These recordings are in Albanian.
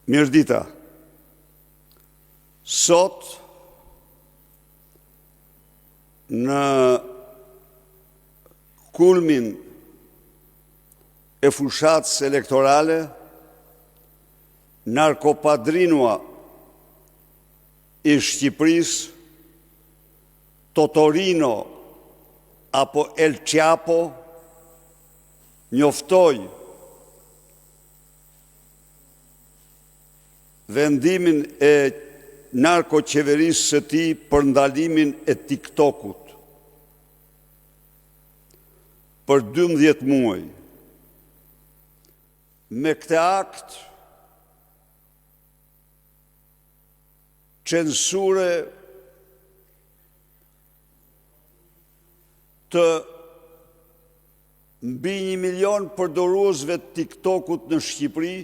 Mirëdita. Sot, në kulmin e fushatës elektorale, narkopadrinua i Shqipërisë, Totorino apo El Chapo, njoftoi vendimin e narkoqeverisë së tij për ndalimin e TikTokut për 12 muaj. Me këtë akt, censure të mbi 1 milion përdoruesve të TikTokut në Shqipëri,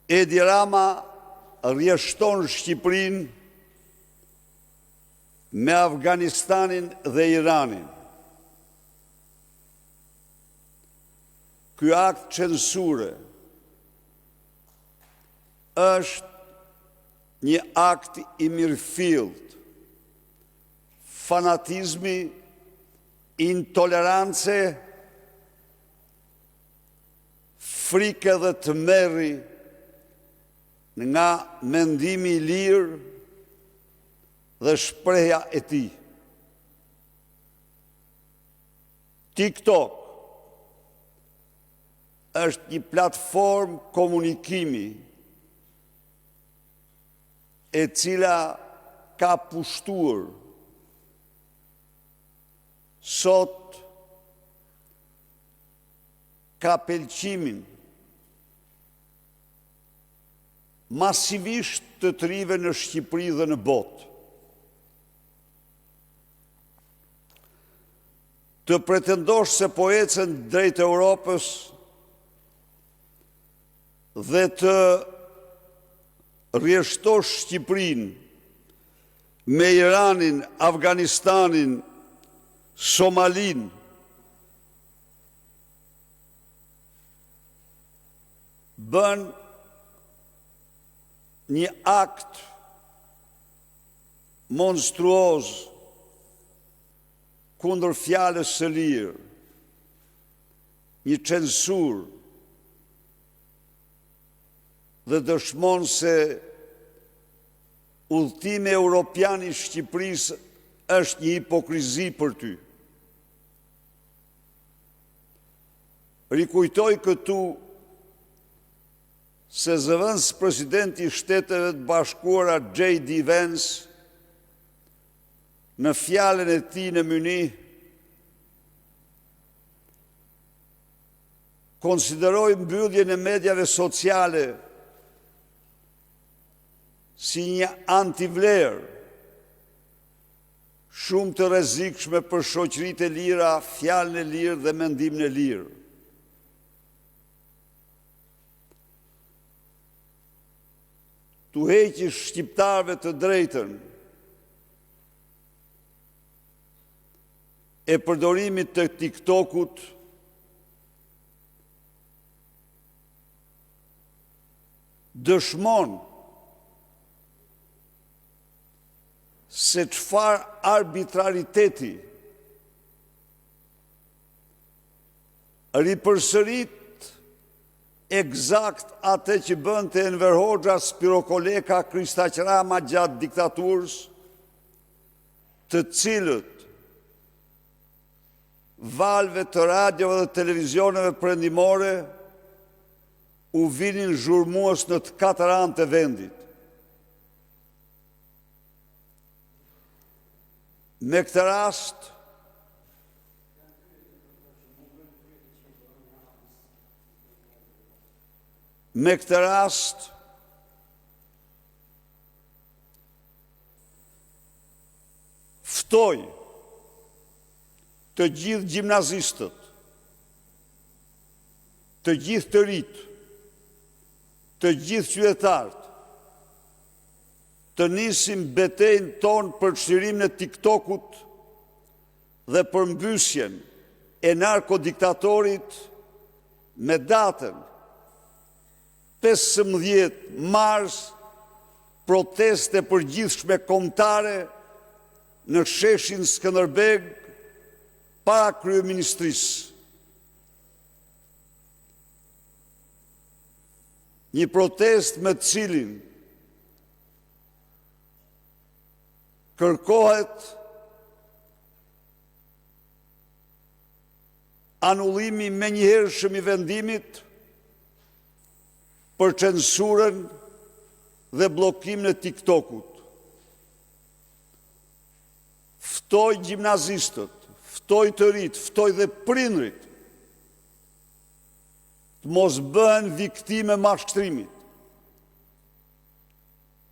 Edi Rama rrjeshton Shqipërinë me Afganistanin dhe Iranin. Ky akt censure është një akt i mirëfillt, fanatizmi, intolerance, frike dhe tmerri nga mendimi i lirë dhe shprehja e tij. TikTok është një platformë komunikimi e cila ka pushtuar sot ka pëlqimin masivisht të rive në Shqipëri dhe në botë. Të pretendosh se po ecën drejt Europës dhe të rrjeshtosh Shqipërinë me Iranin, Afganistanin, Somalinë, bën një akt monstruoz kundër fjalës së lirë, një censur, dhe dëshmon se udhëtimi europian i Shqipërisë është një hipokrizi për ty. Rikujtoj këtu se zëvendës presidenti i Shteteve të Bashkuara J.D. Vance në fjalën e tij në Munich konsideroi mbylljen e mediave sociale si një antivlerë shumë të rrezikshme për shoqëritë e lira, fjalën e lirë dhe mendimin e lirë. Tu heqësh shqiptarëve të drejtën e përdorimit të TikTokut dëshmon se çfarë arbitrariteti ripërsërit eksakt atë që bënte Enver Hoxha, Spiro Koleka, Kristaq Rama gjatë diktaturës, të cilët valve të radiove dhe televizioneve perëndimore u vinin zhurmues në të 4 anë të vendit. Me këtë rast, ftoj të gjithë gjimnazistët, të gjithë të rit, të gjithë qytetarët, të nisim betejën tonë për çlirimin e TikTokut dhe për mbysjen e narkodiktatorit me datën 15 mars proteste përgjithshme kombëtare në sheshin Skënderbeg para kryeministrisë. Një protest me të cilin kërkohet anullimi menjëhershëm i vendimit për censurën dhe bllokimin e TikTokut. Ftoj gjimnazistët, ftoj të rit, ftoj dhe prindrit të mos bëhen viktime mashtrimit.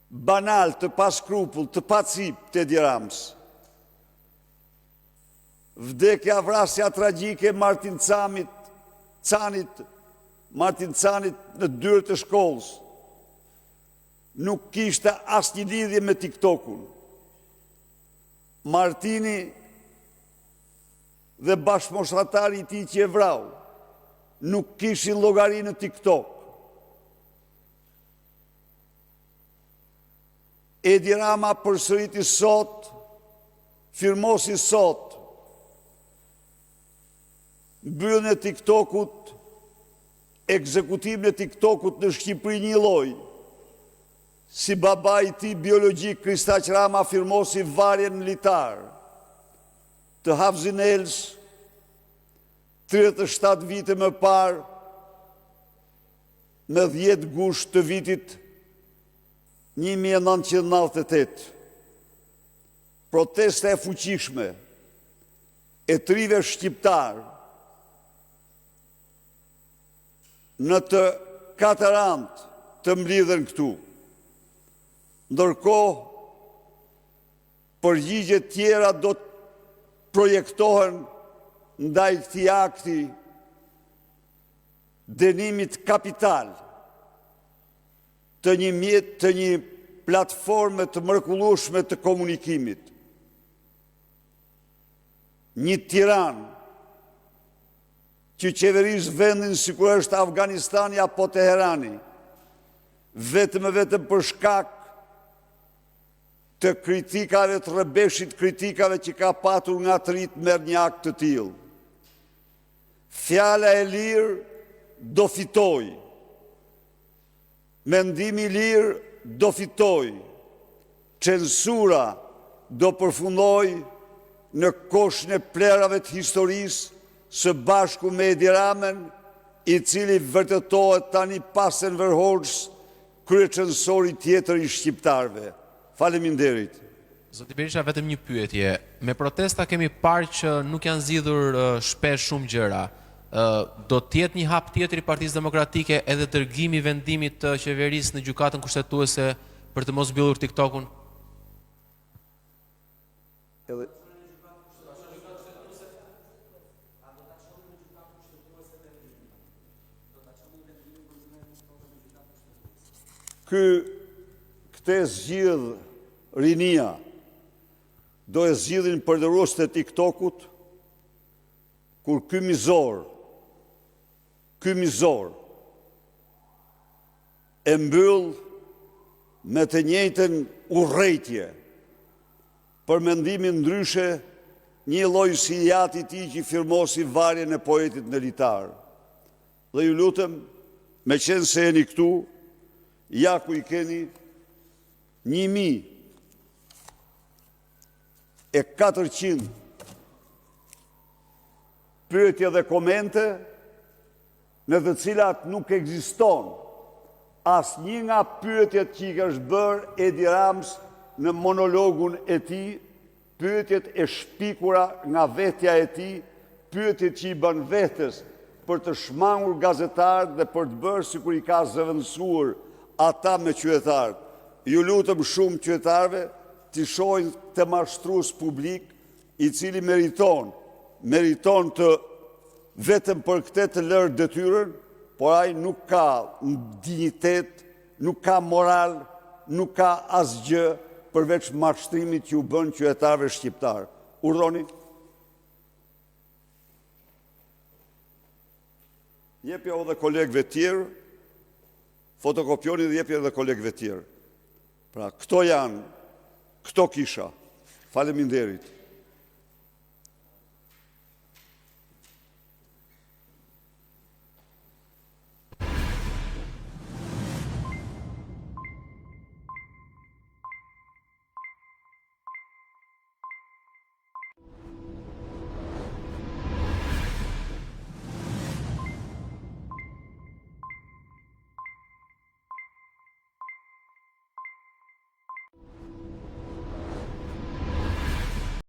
Banal, të pa skrupull, të pa cip të Edi Ramës. Vdekja, vrasja tragjike Martin Canit në dyert e shkollës nuk kishte asnjë lidhje me TikTokun. Martini dhe bashkëmoshatari i tij që e vrau nuk kishin llogari në TikTok. Edi Rama përsëriti sot, firmosi sot, mbylljen e TikTokut, ekzekutimin e TikTokut në Shqipëri një lloj. Si baba i tij biologjik Kristaq Rama firmosi varjen militar të Havzinels 37 vite më parë me 10 gusht të vitit 1998. Protesta e fuqishme e trive shqiptar në të 4 anë të mblidhen këtu. Ndërkohë, përgjigje tjera do të projektohen ndaj këtij akti dënimit kapital të një platforme të mrekullueshme të komunikimit. Një tiran që qeveris vendin sikur është Afganistani apo Teherani, vetëm për shkak të kritikave të rrëbeshit, kritikave që ka patur nga të rit merr një akt të tillë. Fjala e lirë do fitoj. Mendimi i lirë do fitoj. Censura do përfundoj në koshën e plerave të historisë së bashku me Edi Ramën, i cili vërtetohet tani pas Enver Hoxhës, kryecensori tjetër i shqiptarëve. Faleminderit. Zoti Berisha, vetëm një pyetje. Me protesta kemi parë që nuk janë zgjidhur shpesh shumë gjëra. Do të jetë një hap tjetër i Partisë Demokratike edhe dërgimi i vendimit të qeverisë në gjykatën kushtetuese për të mos mbyllur TikTokun? Këtë zgjidh rinia, do e zgjidhin përdorësuesit e TikTokut, kur ky mizor e mbyll me të njëjtën urrëtie për mendimin ndryshe një lloj si jati i tij që firmosi varjen e poetit ndelitar. Dhe ju lutem, meqense se jeni këtu, ja ku i keni 1400 pyetje dhe komente në të cilat nuk ekziston asnjë nga pyetjet që i është bërë Edi Ramës në monologun e tij, pyetjet e shpikura nga vetja e tij, pyetjet që i bën vetes për të shmangur gazetarët dhe për të bërë sikur i ka zëvendësuar ata me qytetarët. Ju lutem shumë qytetarëve të shohin të mashtrues publik i cili meriton të vetëm për këtë të lërë detyrën, por ai nuk ka dinjitet, nuk ka moral, nuk ka asgjë përveç mashtrimit që u bën qytetarëve shqiptar. Urdhoni. Jepja edhe kolegëve tjerë, fotokopjoni dhe jepja edhe kolegëve tjerë. Pra, këto kisha. Faleminderit.